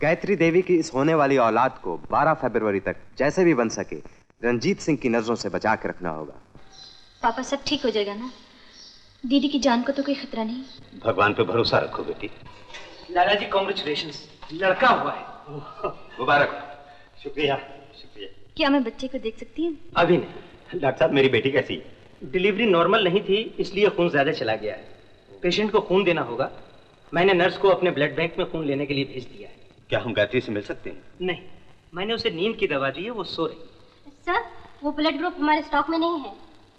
गायत्री देवी की इस होने वाली औलाद को 12 फरवरी तक जैसे भी बन सके रंजीत सिंह की नजरों से बचा के रखना होगा। पापा सब ठीक हो जाएगा ना? दीदी की जान को तो कोई खतरा नहीं। भगवान पे भरोसा रखो बेटी। लाला जी कांग्रेचुलेशंस, लड़का हुआ है। मुबारक। शुक्रिया शुक्रिया। क्या मैं बच्चे को देख सकती हूँ? अभी नहीं। डॉक्टर साहब मेरी बेटी कैसी है? डिलीवरी नॉर्मल नहीं थी, इसलिए खून ज्यादा चला गया है। पेशेंट को खून देना होगा। मैंने नर्स को अपने ब्लड बैंक में खून लेने के लिए भेज दिया है। क्या हम गायत्री से मिल सकते हैं? नहीं, मैंने उसे नींद की दवा दी है, वो सो रही। सर, वो ब्लड ग्रुप हमारे स्टॉक में नहीं है।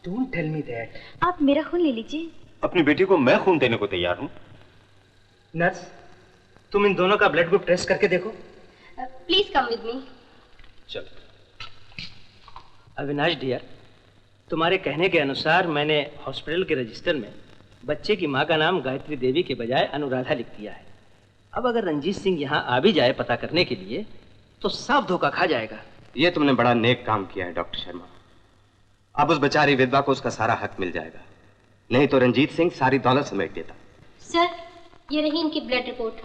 Don't tell me that. आप मेरा खून ले लीजिए। अपनी बेटी को मैं खून देने को तैयार हूँ। नर्स, तुम इन दोनों का ब्लड ग्रुप टेस्ट करके देखो। Please come with me. चलो। अविनाश डियर, तुम्हारे कहने के अनुसार मैंने हॉस्पिटल के रजिस्टर में बच्चे की माँ का नाम गायत्री देवी के बजाय अनुराधा लिख दिया है। अब अगर रंजीत सिंह यहाँ आ भी जाए पता करने के लिए तो साफ धोखा खा जाएगा। ये तुमने बड़ा नेक काम किया है डॉक्टर शर्मा। अब उस बेचारी विधवा को उसका सारा हक मिल जाएगा, नहीं तो रंजीत सिंह सारी दौलत समेट देता। सर, ये रही इनकी ब्लड रिपोर्ट।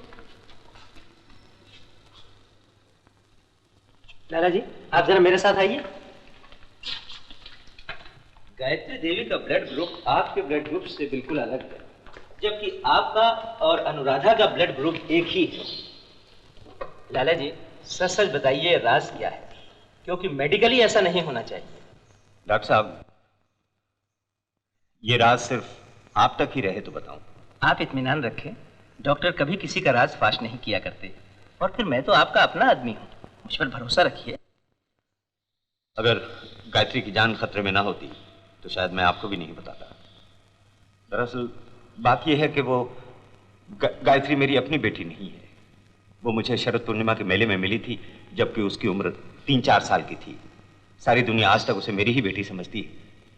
लाला जी, आप जरा मेरे साथ आइए। गायत्री देवी का ब्लड ग्रुप आपके ब्लड ग्रुप से बिल्कुल अलग है, जबकि आपका और अनुराधा का ब्लड ग्रुप एक ही है। लाला जी, सच सच बताइए राज क्या है, क्योंकि मेडिकली ऐसा नहीं होना चाहिए। डॉक्टर साहब, ये राज सिर्फ आप तक ही रहे तो बताऊं। आप इत्मीनान रखें, डॉक्टर कभी किसी का राज फाश नहीं किया करते, और फिर मैं तो आपका अपना आदमी हूँ, मुझ पर भरोसा रखिए। अगर गायत्री की जान खतरे में ना होती तो शायद मैं आपको भी नहीं बताता। दरअसल बात यह है कि वो गायत्री मेरी अपनी बेटी नहीं है। वो मुझे शरद पूर्णिमा के मेले में मिली थी, जबकि उसकी उम्र 3-4 साल की थी। सारी दुनिया आज तक उसे मेरी ही बेटी समझती है,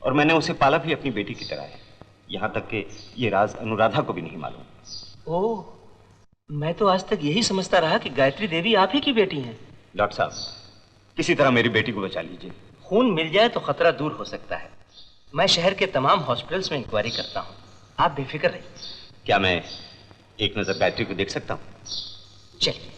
और मैंने उसे पाला भी अपनी बेटी की तरह है। यहाँ तक कि ये राज अनुराधा को भी नहीं मालूम। ओह, मैं तो आज तक यही समझता रहा कि गायत्री देवी आप ही की बेटी हैं। डॉक्टर साहब, किसी तरह मेरी बेटी को बचा लीजिए। खून मिल जाए तो खतरा दूर हो सकता है। मैं शहर के तमाम हॉस्पिटल्स में इंक्वायरी करता हूँ, आप बेफिक्र रहिए। क्या मैं एक नजर गायत्री को देख सकता हूँ? चलिए।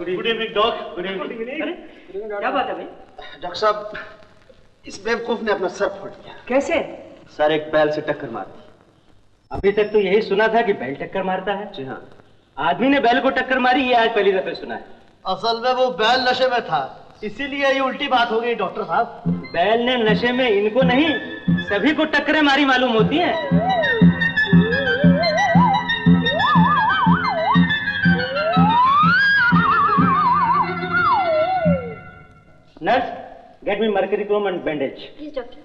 Good evening doctor. Good evening. क्या बात है भाई? डॉक्टर साहब, इस बेवकूफ ने अपना सर फोड़ दिया। कैसे? सर एक बैल से टक्कर मार दी। अभी तक तो यही सुना था कि बैल टक्कर मारता है। जी हाँ। आदमी ने बैल को टक्कर मारी, ये आज पहली दफे सुना है। असल में वो बैल नशे में था, इसीलिए ये उल्टी बात हो गई डॉक्टर साहब। बैल ने नशे में इनको नहीं, सभी को टक्करें मारी मालूम होती हैं। Nurse, get me mercury Chrome and bandage. Please doctor.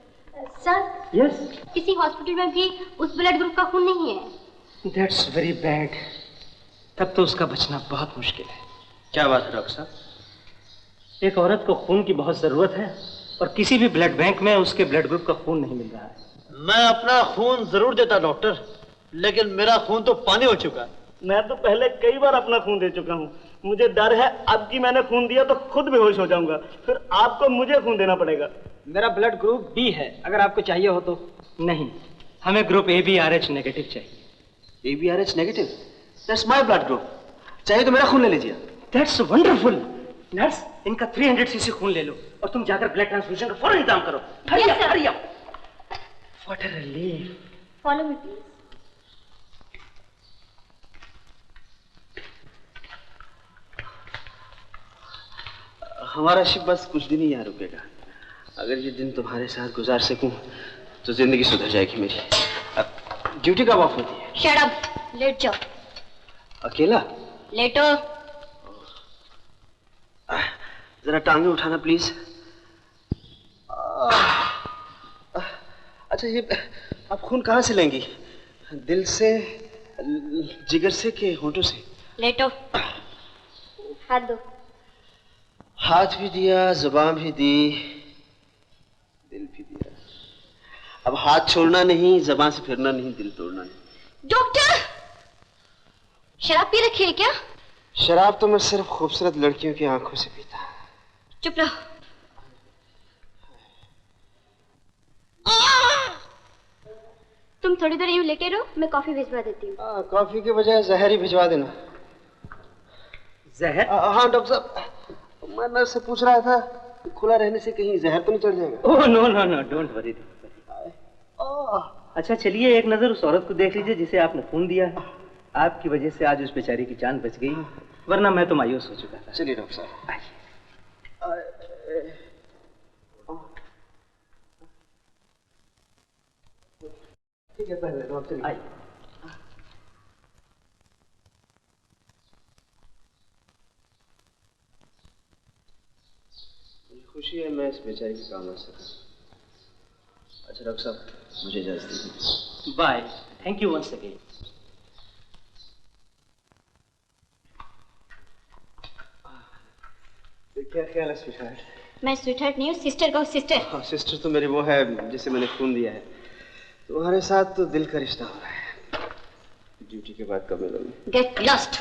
Sir. Yes. किसी हॉस्पिटल में भी उस ब्लड ग्रुप का खून नहीं है। That's very bad. तब तो उसका बचना बहुत मुश्किल है। क्या बात है डॉक्टर साहब? एक औरत को खून की बहुत जरूरत है और किसी भी ब्लड बैंक में उसके ब्लड ग्रुप का खून नहीं मिल रहा है। मैं अपना खून जरूर देता डॉक्टर, लेकिन मेरा खून तो पानी हो चुका है। मैं तो पहले कई बार अपना खून दे चुका हूँ, मुझे डर है अब कि मैंने खून दिया तो खुद बेहोश हो जाऊंगा, फिर आपको मुझे खून देना पड़ेगा। मेरा ब्लड ग्रुप बी है, अगर आपको चाहिए हो तो। नहीं, हमें ग्रुप ABRH नेगेटिव चाहिए। ABRH negative? That's my blood group. चाहिए तो मेरा खून ले लीजिए। That's wonderful. नर्स, इनका 300 cc खून ले लो और तुम जाकर ब्लड ट्रांसफ्यूजन का फौरन इंतजाम करो। Hurry up, hurry up. What a relief. Follow me please. हमारा शिप बस कुछ दिन ही यहाँ रुकेगा। अगर ये दिन तुम्हारे साथ गुजार सकूं तो जिंदगी सुधर जाएगी मेरी। अब ड्यूटी कब ऑफ होती है? शट अप, लेट जाओ। अकेला? लेटो। जरा टांगे उठाना प्लीज। अच्छा, ये आप खून कहाँ से लेंगी? दिल से, जिगर से कि होंठों से? लेटो। हाथ दो। हाथ भी दिया, जुबान भी दी, दिल भी दिया। अब हाथ छोड़ना नहीं, जुबान से फिरना नहीं, दिल तोड़ना नहीं। डॉक्टर, शराब पी रखी है क्या? शराब तो मैं सिर्फ खूबसूरत लड़कियों की आंखों से पीता। चुप रहो। तुम थोड़ी देर यूं लेटे रहो, मैं कॉफी भिजवा देती हूँ। कॉफी के बजाय जहर ही भिजवा देना। जहर? हाँ डॉक्टर साहब, मैं नर्स से पूछ रहा था कि खुला रहने से कहीं जहर तो नहीं चढ़ जाएगा? Oh no no no, don't worry. अच्छा चलिए, एक नजर उस औरत को देख लीजिए जिसे आपने खून दिया है। आपकी वजह से आज उस बेचारी की जान बच गई, वरना मैं तो मायूस हो चुका था। चलिए डॉक्टर साहब। ठीक है, पहले आप चलिए। आइए। खुशी है मैं इस बेचारी के काम आ सका। अच्छा डॉक्टर साहब, मुझे इजाजत दीजिए। Bye, thank you once again. क्या ख्याल है स्वीटहार्ट? मैं स्वीटहार्ट नहीं हूँ, सिस्टर का सिस्टर। हाँ, सिस्टर तो मेरी वो है जिसे मैंने खून दिया है। तुम्हारे साथ तो दिल का रिश्ता हो रहा है। ड्यूटी के बाद कब मिलोगे? Get lost.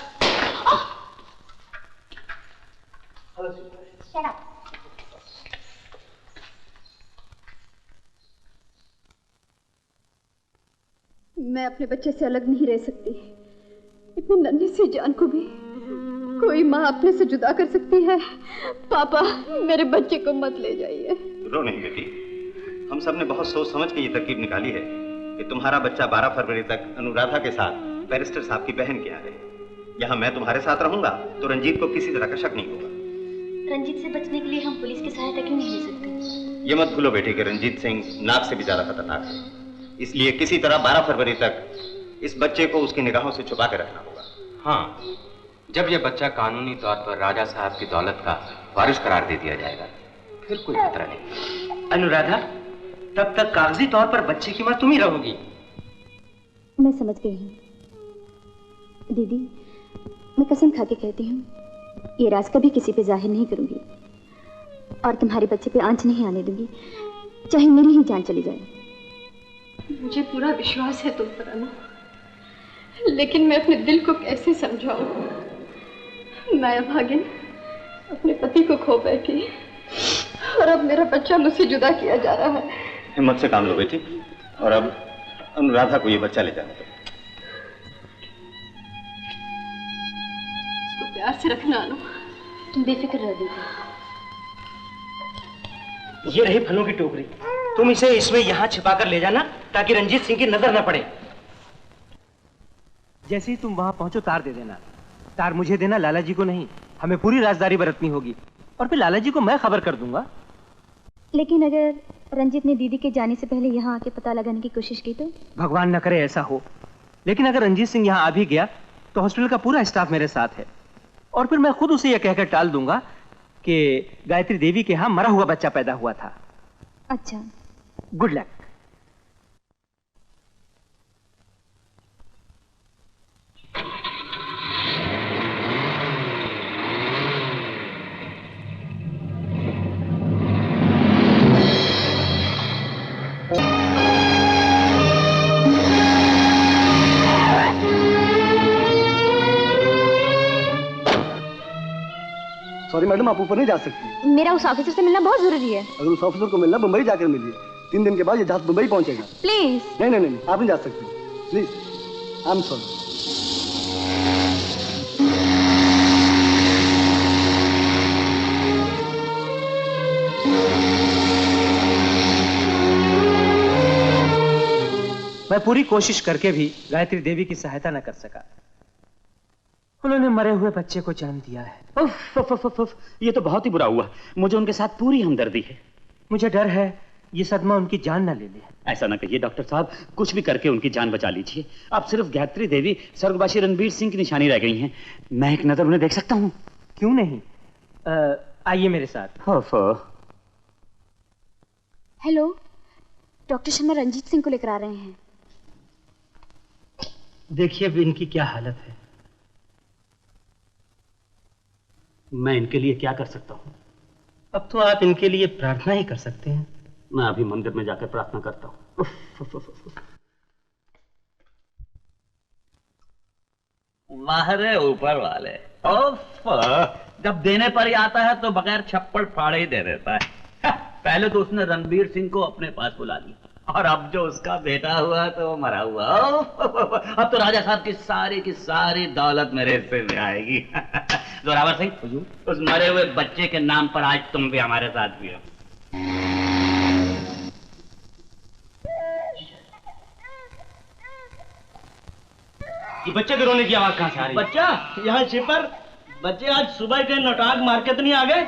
Shut up. मैं अपने बच्चे से अलग नहीं रह सकती। इतनी नन्ही सी जान को भी कोई माँ अपने से जुदा कर सकती है? पापा, मेरे बच्चे को मत ले जाइए। रो नहीं बेटी, हम सब ने बहुत सोच समझ के ये तरकीब निकाली है कि तुम्हारा बच्चा 12 फरवरी तक अनुराधा के साथ बैरिस्टर साहब की बहन के यहाँ रहे। यहाँ मैं तुम्हारे साथ रहूंगा तो रंजीत को किसी तरह का शक नहीं होगा। रंजीत से बचने के लिए हम पुलिस की सहायता क्यों नहीं ले सकते? ये मत भूलो बेटी कि रंजीत सिंह नाग से भी ज्यादा खतरनाक है, इसलिए किसी तरह 12 फरवरी तक इस बच्चे को उसकी निगाहों से छुपा के रखना होगा। हाँ, जब यह बच्चा कानूनी तौर पर राजा साहब की दौलत का वारिस करार दे दिया जाएगा फिर कोई खतरा नहीं। अनुराधा, तब तक कागजी तौर पर बच्चे की मां तुम ही रहोगी। मैं समझ गई हूँ दीदी, मैं कसम खा के कहती हूँ ये राज कभी किसी पे जाहिर नहीं करूंगी और तुम्हारे बच्चे पे आंच नहीं आने दूंगी, चाहे मेरी ही जान चली जाए। मुझे पूरा विश्वास है तुम पर अनु, लेकिन मैं अपने दिल को कैसे समझाऊं? मैं अभागिन अपने पति को खो बैठी और अब मेरा बच्चा मुझसे जुदा किया जा रहा है। हिम्मत से काम लो बेटी, और अब अनुराधा को ये बच्चा ले जाना। इसको प्यार से रखना अनु। तुम बेफिक्र रह दीदी। ये रही फलों की टोकरी, तुम इसे इसमें यहाँ छिपा कर ले जाना ताकि रंजीत सिंह की नजर न पड़े। जैसे ही तुम वहां पहुंचो तार दे देना। तार मुझे देना, लाला जी को नहीं। हमें पूरी राजदारी बरतनी होगी और फिर लाला जी को मैं खबर कर दूंगा। लेकिन अगर रंजीत ने दीदी के जाने से पहले यहाँ आके पता लगाने की कोशिश की तो? भगवान न करे ऐसा हो, लेकिन अगर रंजीत सिंह यहाँ आ भी गया तो हॉस्पिटल का पूरा स्टाफ मेरे साथ है और फिर मैं खुद उसे यह कहकर टाल दूंगा कि गायत्री देवी के यहाँ मरा हुआ बच्चा पैदा हुआ था। अच्छा, गुड लक। सॉरी मैडम, आप ऊपर नहीं जा सकती। मेरा उस ऑफिसर से मिलना बहुत जरूरी है। अगर उस ऑफिसर को मिलना, मुंबई जाकर मिलिए। 3 दिन के बाद ये जहाज मुंबई पहुंचेगा। प्लीज। नहीं नहीं नहीं, आप नहीं जा सकती। Please, I am sorry. मैं पूरी कोशिश करके भी गायत्री देवी की सहायता न कर सका। उन्होंने मरे हुए बच्चे को जन्म दिया है। उफ, उफ, उफ, उफ, उफ, ये तो बहुत ही बुरा हुआ। मुझे उनके साथ पूरी हमदर्दी है। मुझे डर है ये सदमा उनकी जान न ले ले। ऐसा ना कहिए डॉक्टर साहब, कुछ भी करके उनकी जान बचा लीजिए। अब सिर्फ गायत्री देवी स्वर्गवासी रणबीर सिंह की निशानी रह गई हैं। मैं एक नजर उन्हें देख सकता हूँ? क्यों नहीं, आइए मेरे साथ। हेलो, डॉक्टर शर्मा रंजीत सिंह को लेकर आ रहे हैं। देखिए अब इनकी क्या हालत है। मैं इनके लिए क्या कर सकता हूँ? अब तो आप इनके लिए प्रार्थना ही कर सकते हैं। मैं अभी मंदिर में जाकर प्रार्थना करता हूँ। माहरे ऊपर वाले, जब देने पर ही आता है तो बगैर छप्पड़ फाड़े ही दे देता है। पहले तो उसने रणबीर सिंह को अपने पास बुला लिया, और अब जो उसका बेटा हुआ तो वो मरा हुआ। अब तो राजा साहब की सारी दौलत मेरे हिस्से में आएगी। जोरावर सिंह, उस मरे हुए बच्चे के नाम पर आज तुम भी हमारे साथ भी हो। ये बच्चे के रोने की आवाज कहां से आ रही है? बच्चा यहाँ शिपर, बच्चे आज सुबह के नौटाक मार्केट नहीं आ गए?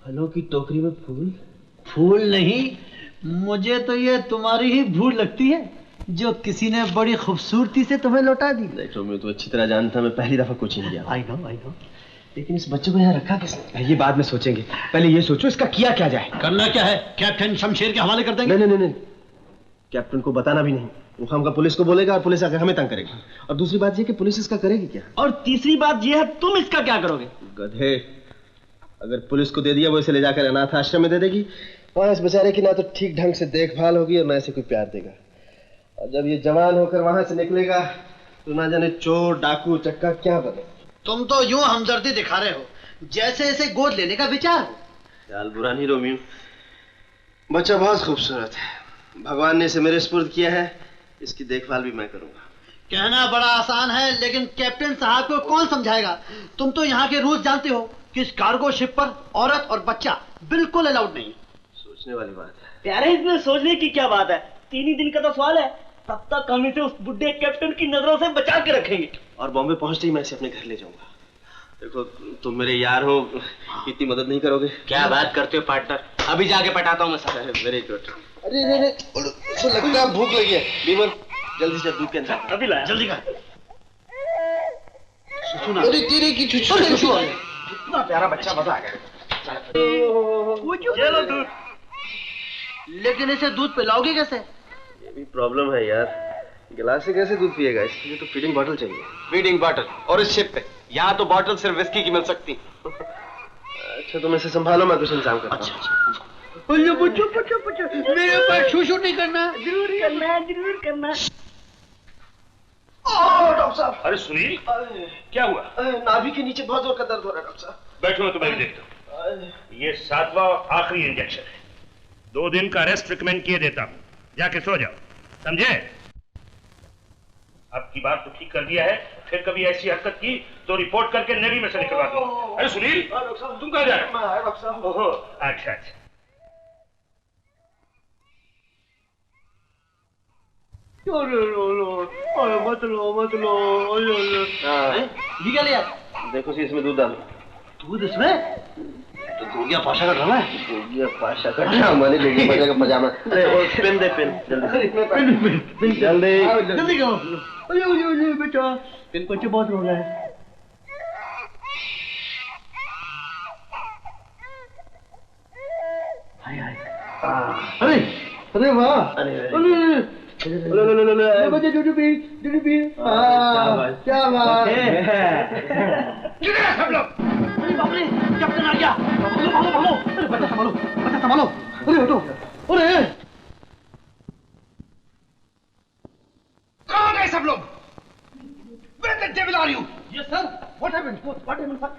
फलों की टोकरी में फूल? फूल नहीं, मुझे तो ये तुम्हारी ही भूल लगती है जो किसी ने बड़ी खूबसूरती से तुम्हें लौटा दी। देखो मैं तो अच्छी तरह जानता, मैं पहली दफा कोचिंग किया। आई नो, लेकिन इस बच्चे को यहाँ रखा किसने? ये बाद में सोचेंगे, पहले ये सोचो इसका किया क्या जाए। करना क्या है, कैप्टन शमशेर के हवाले कर देंगे? नहीं, कैप्टन को बताना भी नहीं। वो हमका पुलिस को बोलेगा और पुलिस आकर हमें तंग करेगी। और दूसरी बात ये कि पुलिस इसका करेगी क्या? और तीसरी बात ये है, तुम इसका क्या करोगे? गधे, अगर पुलिस को दे दिया वो इसे ले जाकर अनाथ आश्रम में दे देगी। वहां इस बेचारे की ना तो ठीक ढंग से देखभाल होगी और ना इसे कोई प्यार देगा। और जब ये जवान होकर वहां से निकलेगा तो ना जाने चोर, डाकू, चक्का क्या बने। तुम तो यूं हमदर्दी दिखा रहे हो जैसे इसे गोद लेने का विचार हो। ख्याल बुरा नहीं रोमियो, बच्चा बहुत खूबसूरत है। भगवान ने इसे मेरे सुपुर्द किया है, इसकी देखभाल भी मैं करूंगा। कहना बड़ा आसान है, लेकिन कैप्टन साहब को कौन समझाएगा? तुम तो यहाँ के रूल्स जानते हो कि इस कार्गो शिप पर औरत और बच्चा बिल्कुल अलाउड नहीं। सोचने वाली बात है। प्यारे, इसमें सोचने की क्या बात है? 3 ही दिन का तो सवाल है, तब तक हम इसे उस बुढ़े कैप्टन की नजरों से बचा के रखेंगे। और बॉम्बे पहुंचते ही मैं इसे अपने घर ले जाऊंगा। देखो तुम मेरे यार हो, इतनी मदद नहीं करोगे? क्या बात करते हो पार्टनर, अभी जाके पटाता हूँ मैं सब। Very good. अरे तो लगता है भूख लगी है। बीमल जल्दी से दूध के अंदर अभी लाया, जल्दी कर। अरे तेरे की छुछू इतना प्यारा बच्चा, मजा आ गया। चलो दूध। लेकिन इसे दूध पिलाओगे कैसे? ये भी प्रॉब्लम है यार, गिलास से कैसे दूध पिएगा? इसके लिए तो फीडिंग बॉटल चाहिए। Feeding bottle? और इस शिप पे? यहाँ तो बॉटल सिर्फ विस्की की मिल सकती। अच्छा तुम इसे संभालो, मैं कुछ इंतजाम करता हूँ। पूछो, मेरे ऊपर शू नहीं करना। जरूर करना। डॉक्टर साहब। अरे सुनील, क्या हुआ? नाभि के नीचे बहुत जोर का दर्द हो रहा है डॉक्टर साहब। बैठो, मैं तुम्हें देखता हूँ। ये 7वां आखिरी इंजेक्शन है। 2 दिन का रेस्ट रिकमेंड किए देता हूँ, जाके सो जाओ, समझे? अब की बार तो ठीक कर दिया है, फिर कभी ऐसी हरकत की तो रिपोर्ट करके नेवी में से निकलवा दूंगा। अरे सुनील, तुम कहाँ जा रहे हो? डॉक्टर साहब। ओहो, अच्छा। मत लो। ये क्या लिया? देखो सी इसमें दूध डालो। दूध इसमें? तो गोगिया पाशा का ड्रामा है। गोगिया पाशा का ड्रामा नहीं, गोगिया पाशा का पजामा। अरे वो पेन दे, पेन जल्दी। पेन जल्दी करो। अरे बेटा, पेन बच्चे बहुत रो रहा है। अरे अरे वाह, अरे बच्चे दूध पी। क्या बात सब लोग। अरे बाप रे, कैप्टन आ गया। भागो। अरे बच्चा संभालो। अरे उठो। अरे सब लोग? Where the devil are you? Yes, sir. What happened? What happened, sir?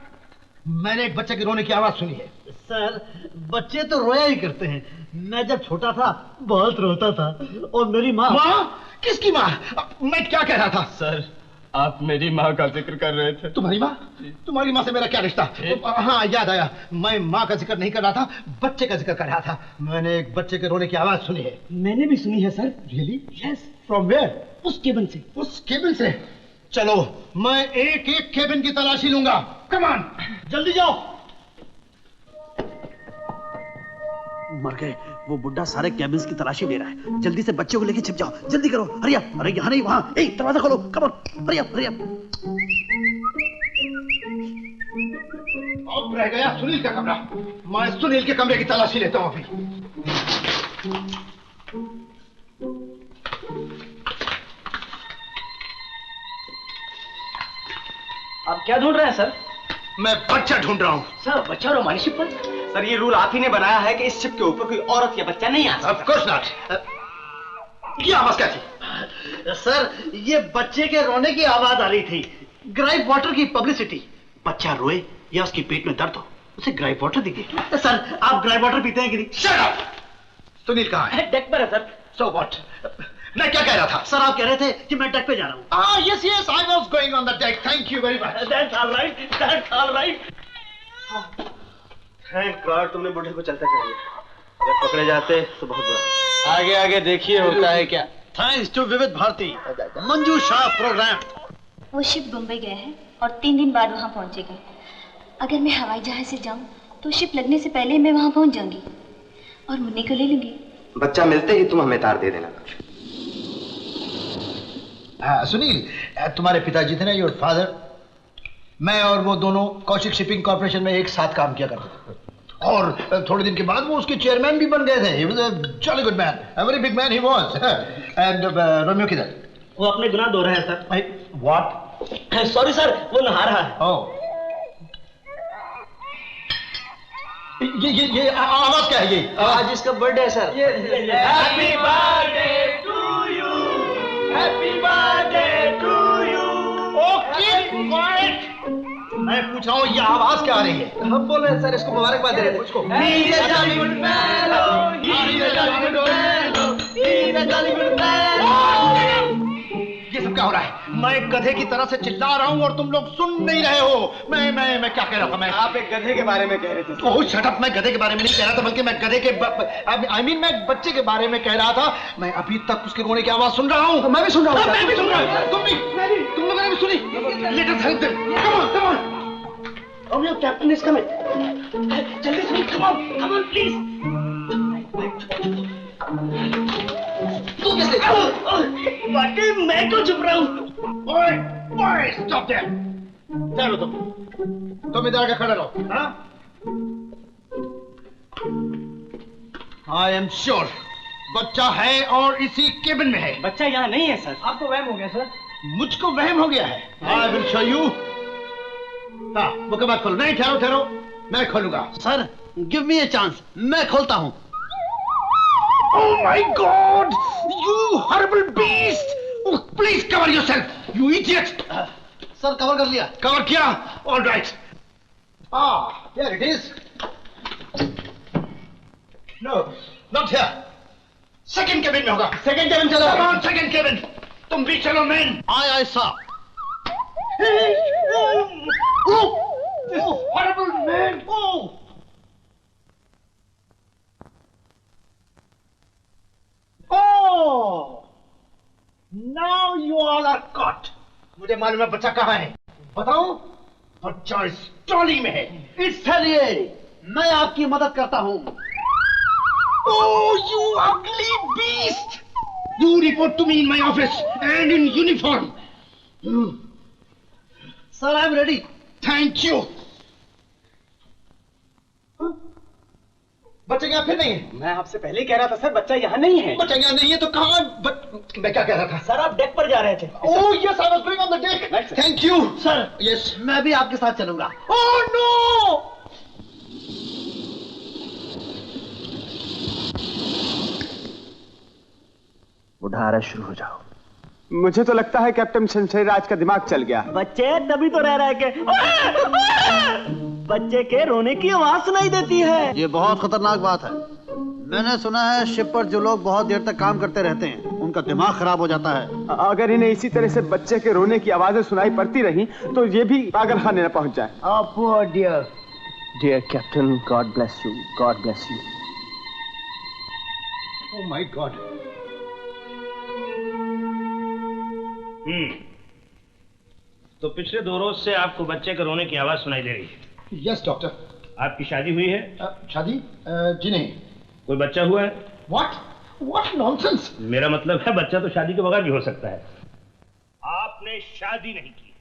मैंने एक बच्चे के रोने की आवाज सुनी है। सर, बच्चे तो रोया ही करते हैं। मैं जब छोटा था बहुत रोता था और मेरी माँ। माँ? किसकी माँ? मैं क्या कह रहा था? सर, आप मेरी माँ का जिक्र कर रहे थे। तुम्हारी माँ? तुम्हारी माँ से मेरा क्या रिश्ता? हाँ, याद आया। मैं माँ का जिक्र नहीं कर रहा था, बच्चे का जिक्र कर रहा था। मैंने एक बच्चे के रोने की आवाज सुनी है। मैंने भी सुनी है sir. Really? Yes. From where? उस केबिन से। उस केबिन से? चलो, मैं एक एक केबिन की तलाशी लूंगा। Come on, जल्दी जाओ। मर गए। वो बुड्ढा सारे केबिन्स की तलाशी ले रहा है। जल्दी से बच्चे को लेके छिप जाओ। जल्दी करो। Hurry up. अरे यहाँ नहीं, वहाँ। ए, दरवाजा खोलो। Come on. Hurry up, hurry up. अब रह गया सुनील का कमरा। मैं सुनील के कमरे की तलाशी लेता हूँ अभी। आप क्या ढूंढ रहे हैं सर? मैं बच्चा ढूंढ रहा हूँ। सर, बच्चा और हमारी शिप पर? सर, ये रूल आप ही ने बनाया है कि इस शिप के ऊपर कोई औरत या बच्चा नहीं आ सकता। Of course not. ये आवाज क्या थी? सर, ये बच्चे के रोने की आवाज आ रही थी। ग्राइप वाटर की पब्लिसिटी। बच्चा रोए या उसके पेट में दर्द हो, उसे ग्राइप वाटर दीजिए। सर, आप ग्राइप वाटर पीते हैं कि नहीं? Shut up! सुनील कहाँ है? डेक पर है सर। So what? मैं क्या कह रहा था? सर, आप कह रहे थे कि मैं डेक पे जा रहा हूँ। Ah, yes, yes, I was going on the deck. Thank you very much. That's all right. That's all right. Thank God तुमने बुढ़े को चलता कर दिया। अगर पकड़े जाते तो बहुत बुरा। आगे आगे देखिए होता है क्या। थैंक्स टू विविध भारती मंजू शाह प्रोग्राम। वो शिप मुंबई गए हैं और 3 दिन बाद वहाँ पहुँचेगा। अगर मैं हवाई जहाज से जाऊँ तो शिप लगने से पहले मैं वहाँ पहुँच जाऊंगी और मुन्नी को ले लूंगी। बच्चा मिलते ही तुम हमें तार दे देना। सुनील, तुम्हारे पिताजी थे ना, योर फादर, मैं और वो दोनों कौशिक शिपिंग कॉर्पोरेशन में एक साथ काम किया करते थे और थोड़े दिन के बाद वो उसके चेयरमैन भी बन गए थे। He was a jolly good man, a very big man he was. And Romeo किधर? वो अपने गुनाह धो रहे हैं सर। What? सॉरी सर, वो नहा रहा है। Oh. ये आवाज क्या है? ये आज इसका बर्थडे है sir. Happy birthday to you, happy birthday to you. Okay, quiet. मैं पूछ रहा हूँ ये आवाज क्या आ रही है? हम बोल रहे हैं सर, इसको मुबारकबाद दे रहे थे। उसको He's a jolly good fellow, he's a jolly good fellow, he's a jolly good fellow। ये सब क्या हो रहा है? मैं गधे की तरह से चिल्ला रहा हूँ और तुम लोग सुन नहीं रहे हो। मैं क्या कह रहा था? मैं आप एक गधे के बारे में कह रहे थे। ओह शट अप, मैं गधे के बारे में नहीं कह रहा था, बल्कि मैं गधे के मैं बच्चे के बारे में कह रहा था। मैं अभी तक उसके रोने की आवाज सुन रहा हूँ। मैं भी सुन रहा हूँ। मैं भी सुन रहा हूँ। तुम भी? तुम लोगों ने भी सुनी? Let us help them. Come on, come on. Romeo, captain is coming. जल्दी सुनिए, कम ऑन प्लीज। तू कैसे? वाकई मैं क्यों चुप रहा हूँ? ओए, स्टॉप देयर। चलो तुम इधर आके खड़े रहो। हाँ? I am sure बच्चा है और इसी केबिन में है। बच्चा यहाँ नहीं है सर। आपको वहम हो गया सर। मुझको वहम हो गया है। I will show you। हाँ, मुकम्मल खोलो। नहीं, ठहरो, मैं खोलूंगा। Sir, give me a chance, मैं खोलता हूँ। Oh my God! You horrible beast! Oh, please cover yourself, you idiot! Sir, cover कर लिया। कवर किया? All right. Ah, here it is. No, not here. Second cabin में होगा। Second cabin चलो। Come on, second cabin. तुम भी चलो, man. आय साहब। This horrible man. Oh. Oh! Now you all are caught. मुझे मालूम है बच्चा कहाँ है। बताओ? बच्चा इस ट्रॉली में है। इसलिए मैं आपकी मदद करता हूँ। Oh, you ugly beast! You report to me in my office and in uniform. Sir, I am ready. Thank you. बच्चा यहाँ फिर नहीं है। मैं आपसे पहले ही कह रहा था सर, बच्चा यहाँ नहीं है। बच्चा यहाँ नहीं है तो कहाँ? मैं क्या कह रहा था? सर, आप डेक पर जा रहे थे। Oh yes, I was going on the deck. Thank you. Sir, yes, मैं भी आपके साथ चलूंगा। Oh no! बुढ़ा आ रहा, शुरू हो जाओ। मुझे तो लगता है कैप्टन शमशेर राज का दिमाग चल गया। बच्चे तभी तो रह रहे के बच्चे के रोने की आवाज सुनाई देती है। ये बहुत खतरनाक बात है। मैंने सुना है शिप पर जो लोग बहुत देर तक काम करते रहते हैं उनका दिमाग खराब हो जाता है। अगर इन्हें इसी तरह से बच्चे के रोने की आवाजें सुनाई पड़ती रही तो ये भी पागलखाने न पहुंच जाए। poor dear captain, God bless you, God bless you. Oh my God. तो पिछले 2 रोज से आपको बच्चे के रोने की आवाज सुनाई दे रही है। Yes doctor. आपकी शादी हुई है? शादी? जी नहीं। कोई बच्चा हुआ है? What nonsense? मेरा मतलब है बच्चा तो शादी के बगैर भी हो सकता है। आपने शादी नहीं की,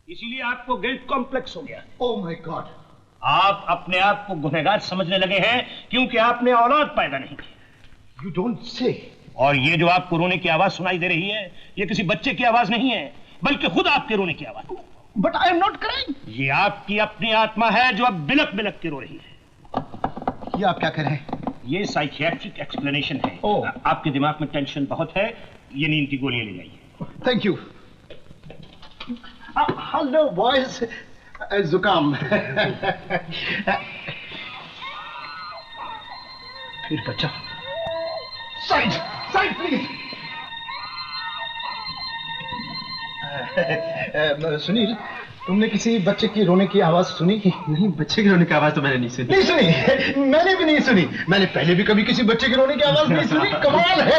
इसीलिए आपको गिल्ट कॉम्प्लेक्स हो गया। Oh my God. आप अपने आप को गुनहगार समझने लगे हैं क्योंकि आपने औलाद पैदा नहीं की। You don't say. और ये जो आपको रोने की आवाज सुनाई दे रही है, ये किसी बच्चे की आवाज नहीं है, बल्कि खुद आपके रोने की आवाज। But I am not crying. ये आपकी अपनी आत्मा है जो अब बिलक बिलक के रो रही है। ये आप क्या कह रहे हैं? ये साइकियाट्रिक एक्सप्लेनेशन है। आपके दिमाग में टेंशन बहुत है, ये नींद की गोलियां ले जाइए। Thank you. Hello boys. जुकाम। फिर बच्चा। Side please. सुनील, तुमने किसी बच्चे की रोने की आवाज सुनी? नहीं, बच्चे की रोने की आवाज तो मैंने नहीं सुनी। नहीं सुनी? मैंने भी नहीं सुनी। मैंने पहले भी कभी किसी बच्चे की रोने की आवाज नहीं सुनी। कमाल है।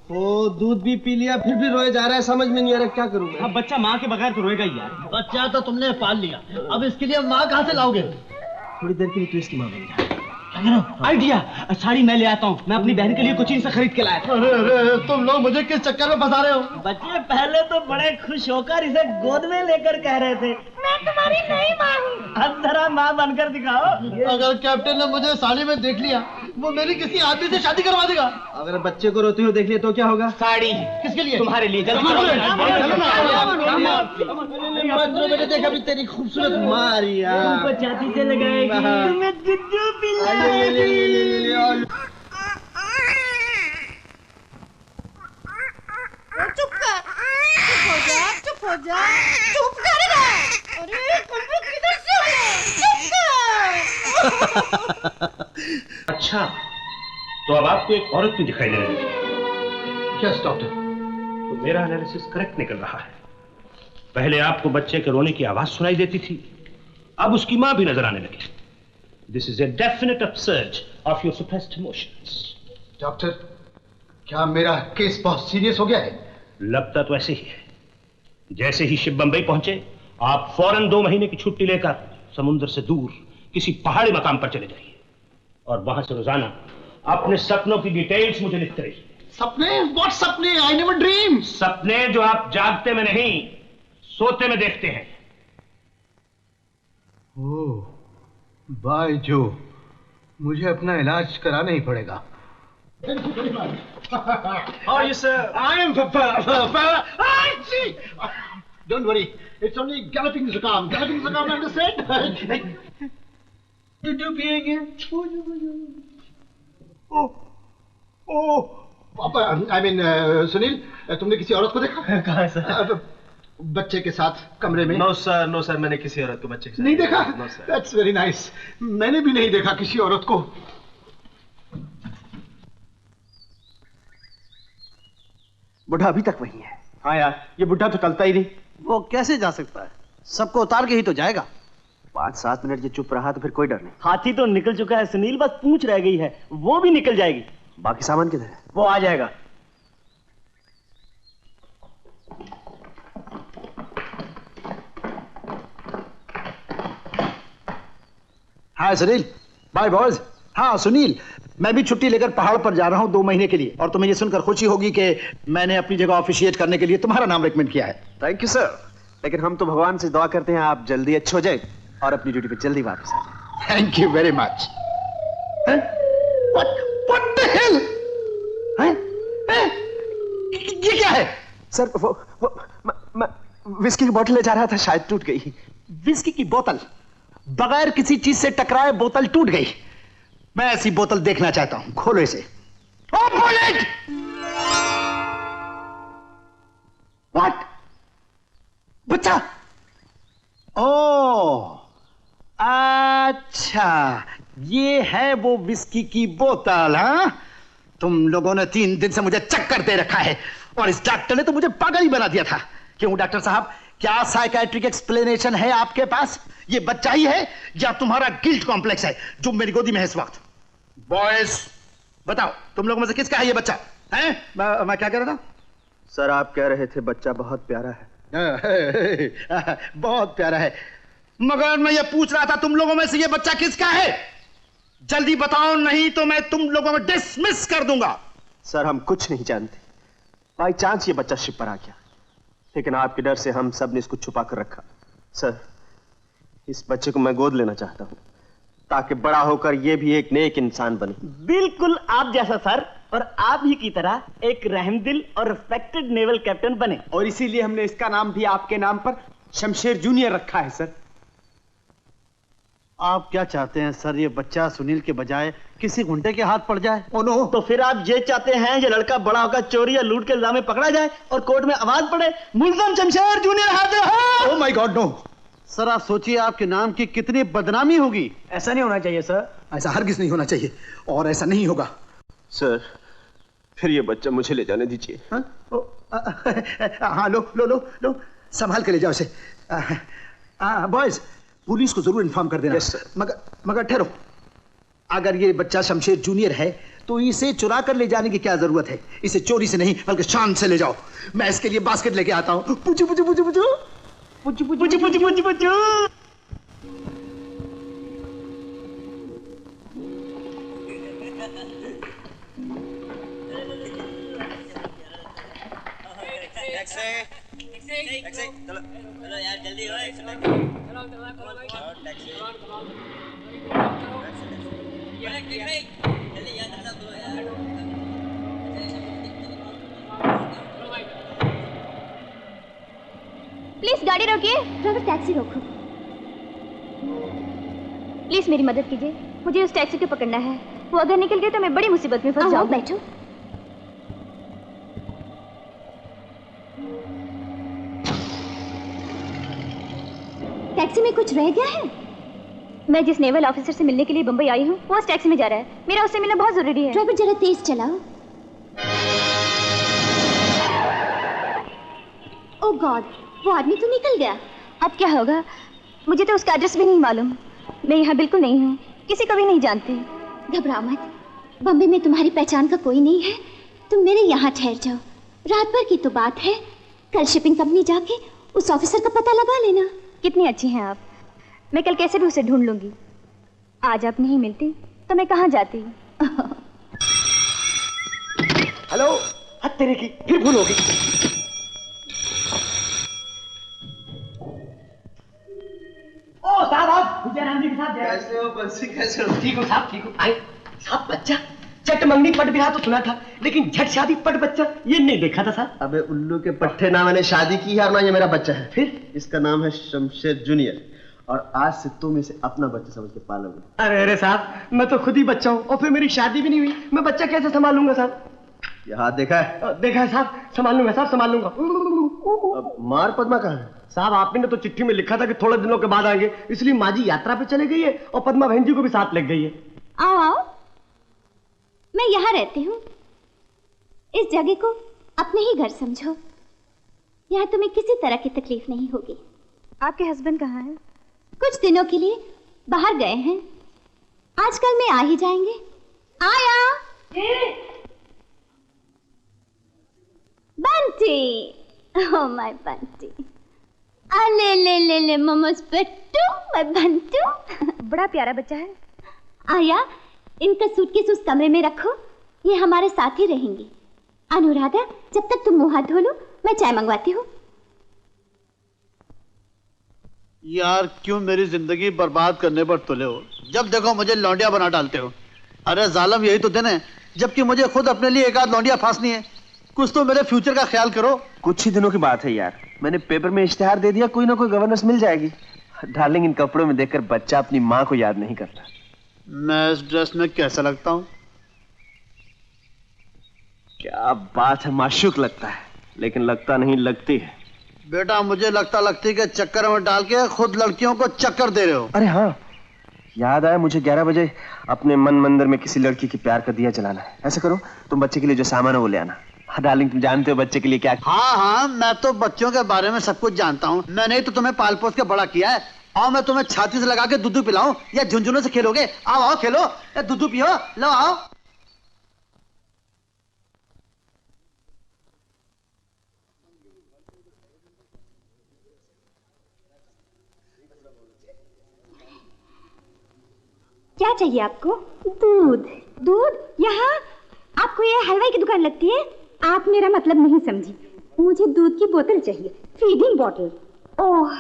वो दूध भी पी लिया फिर भी रोए जा रहा है, समझ में नहीं आ रहा क्या करूं मैं। अब बच्चा माँ के बगैर तो रोएगा ही यार। बच्चा तो तुमने पाल लिया, अब इसके लिए माँ कहाँ से लाओगे? थोड़ी देर के लिए तू इसकी माँ बन जा। आइडिया, साड़ी मैं ले आता हूँ। मैं अपनी बहन के लिए कोचिंग से खरीद के लाया था। अरे तुम लोग मुझे किस चक्कर में फंसा रहे हो? बच्चे पहले तो बड़े खुश होकर इसे गोद में लेकर कह रहे थे मैं तुम्हारी नई माँ हूँ। अब जरा माँ बनकर दिखाओ। अगर कैप्टन ने मुझे साड़ी में देख लिया, वो मेरी किसी आदमी से शादी करवा देगा। अगर बच्चे को रोते हुए देख लिया तो क्या होगा? साड़ी किसके लिए? तुम्हारे लिए। मैंने देखा भी तेरी खूबसूरत मारिया तुमको छाती से लगाएगी, तुम्हें गुड्डू पिलाएगी। चुप कर, चुप हो जा, चुप कर ना। अरे कुलबुल किधर से हो? चुप कर। अच्छा, तो अब आपको एक औरत भी दिखाई दे रही है। Yes doctor. तो मेरा एनालिसिस करेक्ट निकल रहा है। पहले आपको बच्चे के रोने की आवाज सुनाई देती थी, अब उसकी मां भी नजर आने लगी। This is a definite upsurge of your suppressed emotions. Doctor, क्या मेरा केस बहुत सीरियस हो गया है? लगता तो ऐसे ही है। जैसे ही शिप बंबई पहुंचे, आप फौरन 2 महीने की छुट्टी लेकर समुद्र से दूर किसी पहाड़ी मकाम पर चले जाइए और वहां से रोजाना अपने सपनों की डिटेल्स मुझे लिखते रहिए। सपने? व्हाट सपने? I never dream. सपने जो आप जागते में नहीं, सोते में देखते हैं। ओह, बाय जो, मुझे अपना इलाज कराना ही पड़ेगा। How are you, sir? I am Don't worry, it's only galloping zukam. Galloping zukam, understand? Did you be again? I mean, Sunil, तुमने किसी औरत को देखा? कहाँ सर? बच्चे के साथ कमरे में? नो सर, मैंने किसी औरत को बच्चे के साथ नहीं देखा? No sir. That's very nice. मैंने भी नहीं देखा किसी औरत को। बुढ़ा अभी तक वही है। हाँ यार, ये बुढ़ा तो चलता ही नहीं। वो कैसे जा सकता है? सबको उतार के ही तो जाएगा। 5-7 मिनट ये चुप रहा तो फिर कोई डर नहीं। हाथी तो निकल चुका है सुनील, बस पूंछ रह गई है, वो भी निकल जाएगी। बाकी सामान किधर है? वो आ जाएगा। हाय सुनील। Bye boys. हाँ सुनील, मैं भी छुट्टी लेकर पहाड़ पर जा रहा हूँ 2 महीने के लिए, और तुम्हें ये सुनकर खुशी होगी कि मैंने अपनी जगह ऑफिशिएट करने के लिए तुम्हारा नाम रिकमेंड किया है। थैंक यू सर, लेकिन हम तो भगवान से दुआ करते हैं आप जल्दी अच्छे हो जाए और अपनी ड्यूटी पे जल्दी वापस आ जाए। Thank you very much. What the hell? ये क्या है? सर मैं विस्की की बोतल ले जा रहा था, शायद टूट गई। विस्की की बोतल? बगैर किसी चीज से टकराए बोतल टूट गई? मैं ऐसी बोतल देखना चाहता हूं। खोलो इसे। Open it. व्हाट? बच्चा? ओह, अच्छा, ये है वो विस्की की बोतल। हाँ, तुम लोगों ने 3 दिन से मुझे चक्कर दे रखा है और इस डॉक्टर ने तो मुझे पागल ही बना दिया था। क्यों डॉक्टर साहब, क्या साइकियाट्रिक एक्सप्लेनेशन है आपके पास? ये बच्चा ही है या तुम्हारा गिल्ट कॉम्प्लेक्स है जो मेरी गोदी में है इस वक्त? बॉयज बताओ, तुम लोगों में से किसका है ये बच्चा? हैं? मैं क्या कह रहा था? सर आप कह रहे थे बच्चा बहुत प्यारा है। बहुत प्यारा है, मगर मैं ये पूछ रहा था तुम लोगों में से ये बच्चा किसका है? जल्दी बताओ, नहीं तो मैं तुम लोगों में डिसमिस कर दूंगा। सर हम कुछ नहीं जानते, बाई चांस ये बच्चा शिप पर आ गया, लेकिन आपके डर से हम सब ने इसको छुपा कर रखा। सर इस बच्चे को मैं गोद लेना चाहता हूं ताकि बड़ा होकर ये भी एक नेक इंसान बने। बिल्कुल आप जैसा सर, और आप ही की तरह एक रहमदिल और रिस्पेक्टेड नेवल कैप्टन बने। और इसीलिए हमने इसका नाम भी आपके नाम पर शमशेर जूनियर रखा है। सर आप क्या चाहते हैं सर, ये बच्चा सुनील के बजाय किसी गुंडे के हाथ पड़ जाए? ओ नो, तो फिर आप ये चाहते हैं ये लड़का बड़ा होकर चोरी या लूट के इल्जाम में पकड़ा जाए और कोर्ट में आवाज पड़े, मुल्ज़म शमशेर जूनियर हाजिर हो। Oh my god no. Sir आप सोचिए आपके नाम की कितनी बदनामी होगी। ऐसा नहीं होना चाहिए सर। ऐसा हरगिज नहीं होना चाहिए और ऐसा नहीं होगा। सर फिर ये बच्चा मुझे ले जाने दीजिए। हाँ लो लो लो लो, संभाल के ले जाओ इसे। बॉयज पुलिस को जरूर इन्फॉर्म कर देना। yes, मगर ठहरो, अगर ये बच्चा शमशेर जूनियर है तो इसे चुरा कर ले जाने की क्या जरूरत है? इसे चोरी से नहीं बल्कि शान से ले जाओ। मैं इसके लिए बास्केट लेके आता हूँ। पुचू पुचू पुचू पुचू पुचू पुचू पुचू पुचू पुचू। चलो चलो यार जल्दी हो, प्लीज गाड़ी रोकिए। ड्राइवर टैक्सी रोको। प्लीज मेरी मदद कीजिए, मुझे उस टैक्सी को पकड़ना है। वो अगर निकल गए तो मैं बड़ी मुसीबत में फंस जाऊँ। बैठो। टैक्सी में कुछ रह गया है? मैं जिस नेवल ऑफिसर से मिलने के लिए बंबई आई हूँ वो उस टैक्सी में जा रहा है। मेरा उससे मिलना बहुत जरूरी है। ड्राइवर जरा तेज चलाओ। ओह गॉड, वो आदमी तो निकल गया। अब क्या होगा? मुझे तो उसका एड्रेस भी नहीं मालूम। मैं यहाँ बिल्कुल नहीं हूँ, किसी को भी नहीं जानती। घबराओ मत, बम्बई में तुम्हारी पहचान का कोई नहीं है। तुम मेरे यहाँ ठहर जाओ। रात भर की तो बात है, कल शिपिंग कंपनी जाके उस ऑफिसर का पता लगा लेना। कितनी अच्छी हैं आप। मैं कल कैसे भी उसे ढूंढ लूंगी। आज आप नहीं मिलती तो मैं कहाँ जाती? हेलो, हद तेरे की, फिर भूल होगी। ओ साहब, आप विजयराम जी के साथ कैसे हो बंसी, कैसे हो? ठीक हो साहब, ठीक हो। आए साहब, बच्चा चट मंगनी पट बिहा तो सुना था, लेकिन झट शादी पट बच्चा ये नहीं देखा था साहब। अबे उल्लू के पट्टे, ना मैंने शादी की है और ना ये मेरा बच्चा है। फिर इसका नाम है शमशेर जूनियर और आज से तुम इसे अपना बच्चा समझ के पालोगे। अरे अरे साहब, मैं तो खुद ही बच्चा हूँ और फिर मेरी शादी भी नहीं हुई, मैं बच्चा कैसे संभालूंगा साहब? ये हाथ देखा है? देखा है साहब, संभाल लूंगा साहब, संभाल लूंगा। अब मार पद्मा कहाँ है? साहब आपने तो चिट्ठी में लिखा था कि थोड़े दिनों के बाद आएंगे, इसलिए माँ जी यात्रा पे चले गई है और पद्मा बहन जी को भी साथ लग गई है। आओ आओ, मैं यहाँ रहती हूँ। इस जगह को अपने ही घर समझो। यहाँ तुम्हें किसी तरह की तकलीफ नहीं होगी। आपके हस्बैंड कहाँ हैं? कुछ दिनों के लिए बाहर गए हैं, आजकल में आ ही जाएंगे। आया बंटी, ओह माय बंटी, ले ले ले ले मोमोज पेट्टू, माय बंटू। बड़ा प्यारा बच्चा है। आया, इनका सूटकेस उस कमरे में रखो, ये हमारे साथ ही रहेंगे। अनुराधा, जब तक तुम मुंह हाथ धो लो मैं चाय मंगवाती हूँ। यार क्यों मेरी जिंदगी बर्बाद करने पर तुले हो? जब देखो मुझे लौंडिया बना डालते हो। अरे जालिम, यही तो दिन है जबकि मुझे खुद अपने लिए एक आध लौंडिया फांसनी है। कुछ तो मेरे फ्यूचर का ख्याल करो। कुछ ही दिनों की बात है यार, मैंने पेपर में इश्तेहार दे दिया, कोई ना कोई गवर्नेंस मिल जाएगी। डार्लिंग, इन कपड़ों में देखकर बच्चा अपनी माँ को याद नहीं करता। मैं इस ड्रेस में कैसा लगता हूँ? क्या बात है, माशूक लगता है, लेकिन लगता नहीं लगती है। बेटा मुझे लगता लगती के चक्कर में डाल के खुद लड़कियों को चक्कर दे रहे हो। अरे हाँ, याद आया मुझे 11 बजे अपने मन मंदिर में किसी लड़की की प्यार का दिया जलाना है। ऐसा करो, तुम बच्चे के लिए जो सामान है वो ले आना। हाँ डार्लिंग, तुम जानते हो बच्चे के लिए क्या। हाँ हाँ, मैं तो बच्चों के बारे में सब कुछ जानता हूँ। मैंने ही तो तुम्हें पाल पोस के बड़ा किया है। आओ मैं तुम्हें छाती से लगा के दूध पिलाऊं या झुंझुनों से खेलोगे? आओ आओ खेलो या दूध पियो, लो आओ। क्या चाहिए आपको? दूध। दूध यहाँ? आपको ये हलवाई की दुकान लगती है? आप मेरा मतलब नहीं समझी। मुझे दूध की बोतल चाहिए, फीडिंग बोतल। ओह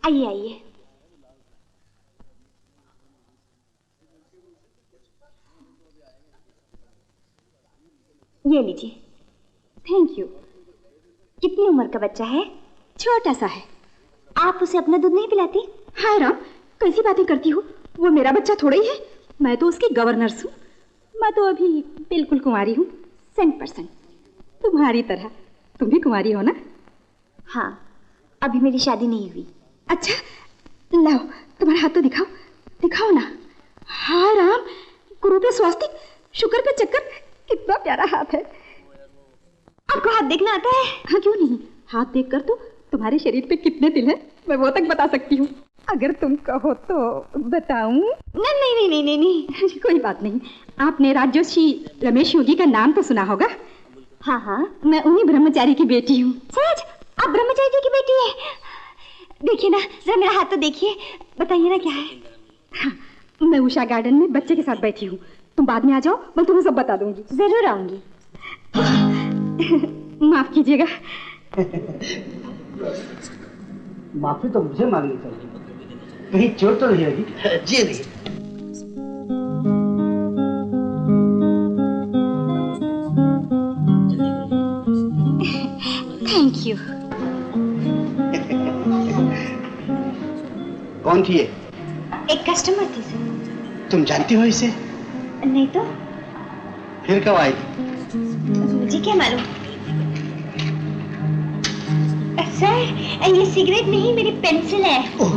आइए आइए। ये लीजिए। Thank you. कितनी उम्र का बच्चा है? छोटा सा है। आप उसे अपना दूध नहीं पिलाती? हाय राम, कैसी बातें करती हो? वो मेरा बच्चा थोड़ा ही है, मैं तो उसकी गवर्नर्स हूँ। मैं तो अभी बिल्कुल कुंवारी हूँ, 100%। तुम्हारी तरह। तुम भी कुंवारी हो ना? हाँ, अभी मेरी शादी नहीं हुई। अच्छा, लाओ तुम्हारा हाथ तो दिखाओ, दिखाओ ना। हाय राम, गुरु पे स्वास्तिक, शुक्र का चक्कर, कितना प्यारा हाथ है। आपको हाथ देखना आता है? हाँ क्यों नहीं, हाथ देखकर तो तुम्हारे शरीर पे कितने तिल हैं मैं वो तक बता सकती हूँ। अगर तुम कहो तो बताऊं? नहीं नहीं नहीं नहीं नहीं, कोई बात नहीं। आपने राजर्षि रमेश योगी का नाम तो सुना होगा? हाँ हाँ, मैं उन्हीं ब्रह्मचारी की बेटी हूँ। सच? आप ब्रह्मचारी जी की बेटी है? देखिए ना, जरा मेरा हाथ तो देखिए, बताइए ना क्या है। हाँ, मैं उषा गार्डन में बच्चे के साथ बैठी हूँ। तुम बाद में आ जाओ, मैं तुम्हें सब बता दूंगी। जरूर आऊंगी। माफ कीजिएगा। माफी तो मुझे मांगनी चाहिए, कहीं चोट तो नहीं लगी? जी नहीं। Thank you. कौन थी ये? एक कस्टमर थी सर। तुम जानती हो इसे? नहीं तो। फिर कब आई? मुझे क्या मालूम। सर ये सिगरेट नहीं, मेरी पेंसिल है। ओह,